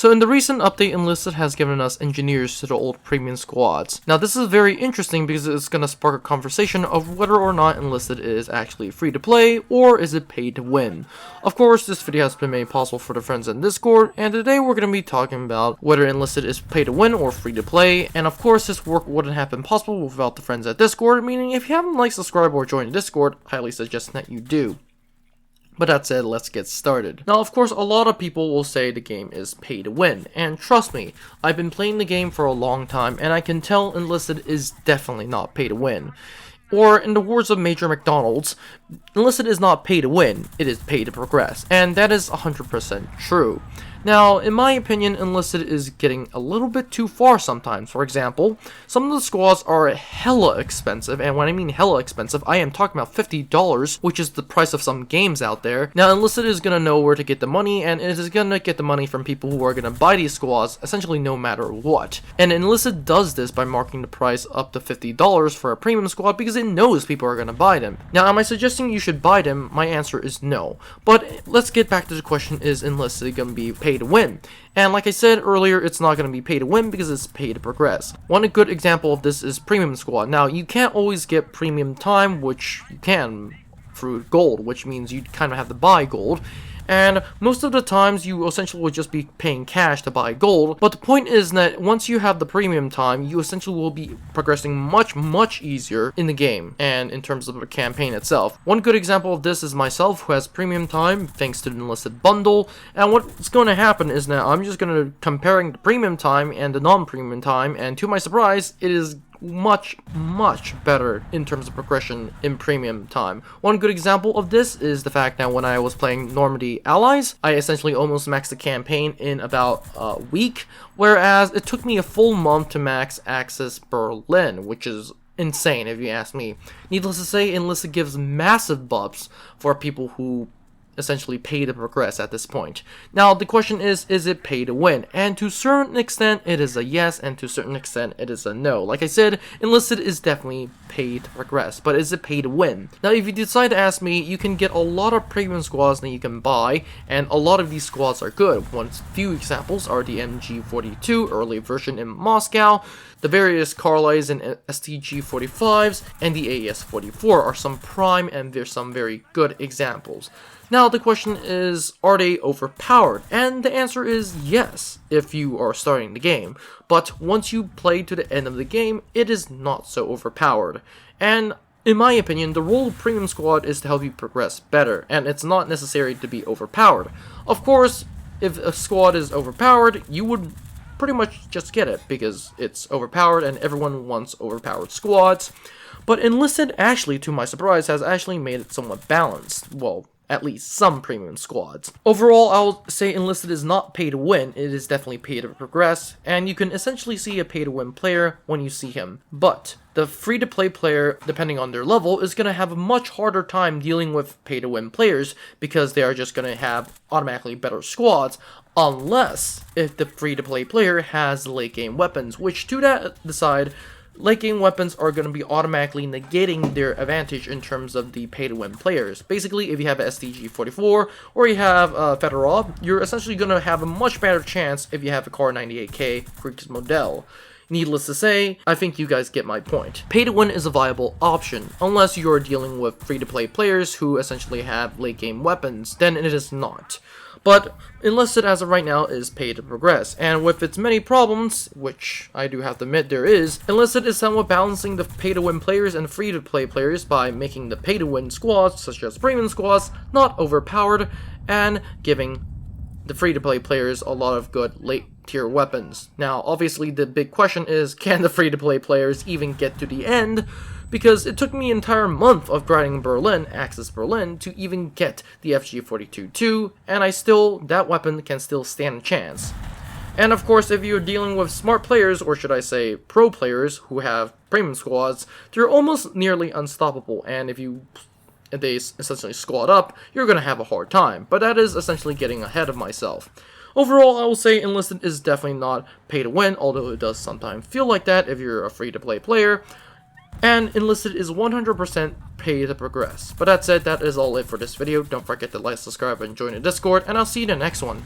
So in the recent update, Enlisted has given us engineers to the old premium squads. Now this is very interesting because it's going to spark a conversation of whether or not Enlisted is actually free to play or is it pay to win. Of course, this video has been made possible for the friends in Discord, and today we're going to be talking about whether Enlisted is pay to win or free to play. And of course, this work wouldn't have been possible without the friends at Discord, meaning if you haven't liked, subscribed, or joined the Discord, I highly suggest that you do. But that said, let's get started. Now, of course, a lot of people will say the game is pay to win, and trust me, I've been playing the game for a long time, and I can tell Enlisted is definitely not pay to win. Or, in the words of Major McDonald's, Enlisted is not pay to win, it is pay to progress, and that is 100% true. Now, in my opinion, Enlisted is getting a little bit too far sometimes. For example, some of the squads are hella expensive, and when I mean hella expensive, I am talking about $50, which is the price of some games out there. Now, Enlisted is gonna know where to get the money, and it is gonna get the money from people who are gonna buy these squads, essentially no matter what. And Enlisted does this by marking the price up to $50 for a premium squad because it knows people are gonna buy them. Now, am I suggesting you should buy them? My answer is no. But let's get back to the question, is Enlisted gonna be pay to win? And like I said earlier, it's not going to be pay to win because it's pay to progress. One good example of this is Premium Squad. Now, you can't always get premium time, which you can through gold, which means you kind of have to buy gold. And most of the times you essentially will just be paying cash to buy gold, but the point is that once you have the premium time, you essentially will be progressing much easier in the game and in terms of the campaign itself. One good example of this is myself, who has premium time thanks to the Enlisted bundle, and what's going to happen is that I'm just going to comparing the premium time and the non-premium time, and to my surprise, it is much better in terms of progression in premium time. One good example of this is the fact that when I was playing Normandy Allies, I essentially almost maxed the campaign in about a week, whereas it took me a full month to max Axis Berlin, which is insane if you ask me. Needless to say, Enlisted gives massive buffs for people who essentially pay to progress at this point. Now, the question is it pay to win? And to a certain extent, it is a yes, and to a certain extent, it is a no. Like I said, Enlisted is definitely pay to progress, but is it pay to win? Now, if you decide to ask me, you can get a lot of premium squads that you can buy, and a lot of these squads are good. One few examples are the MG42 early version in Moscow, the various Carlisles and STG-45s, and the AS-44 are some prime, and there's some very good examples. Now, the question is, are they overpowered? And the answer is yes, if you are starting the game. But once you play to the end of the game, it is not so overpowered. And in my opinion, the role of Premium Squad is to help you progress better, and it's not necessary to be overpowered. Of course, if a squad is overpowered, you would pretty much just get it, because it's overpowered and everyone wants overpowered squads. But Enlisted, actually, to my surprise, has actually made it somewhat balanced. Well, at least some premium squads. Overall, I'll say Enlisted is not pay to win, it is definitely pay to progress, and you can essentially see a pay to win player when you see him. But the free to play player, depending on their level, is going to have a much harder time dealing with pay to win players because they are just going to have automatically better squads, unless if the free to play player has late game weapons, which to that side, late game weapons are going to be automatically negating their advantage in terms of the pay-to-win players. Basically, if you have a STG-44 or you have a Fedorov, you're essentially going to have a much better chance if you have a Car 98K Kriegs Modell. Needless to say, I think you guys get my point. Pay-to-win is a viable option, unless you are dealing with free-to-play players who essentially have late-game weapons, then it is not. But Enlisted as of right now is pay to progress, and with its many problems, which I do have to admit there is, Enlisted is somewhat balancing the pay to win players and free to play players by making the pay to win squads, such as premium squads, not overpowered, and giving the free to play players a lot of good late tier weapons. Now, obviously the big question is, can the free to play players even get to the end? Because it took me an entire month of grinding Berlin, Axis Berlin, to even get the FG-42-2, and that weapon can still stand a chance. And of course, if you're dealing with smart players, or should I say pro players, who have premium squads, they're almost nearly unstoppable, and if they essentially squad up, you're going to have a hard time. But that is essentially getting ahead of myself. Overall, I will say Enlisted is definitely not pay to win, although it does sometimes feel like that if you're a free-to-play player. And Enlisted is 100% pay to progress. But that said, that is all it for this video. Don't forget to like, subscribe, and join the Discord, and I'll see you in the next one.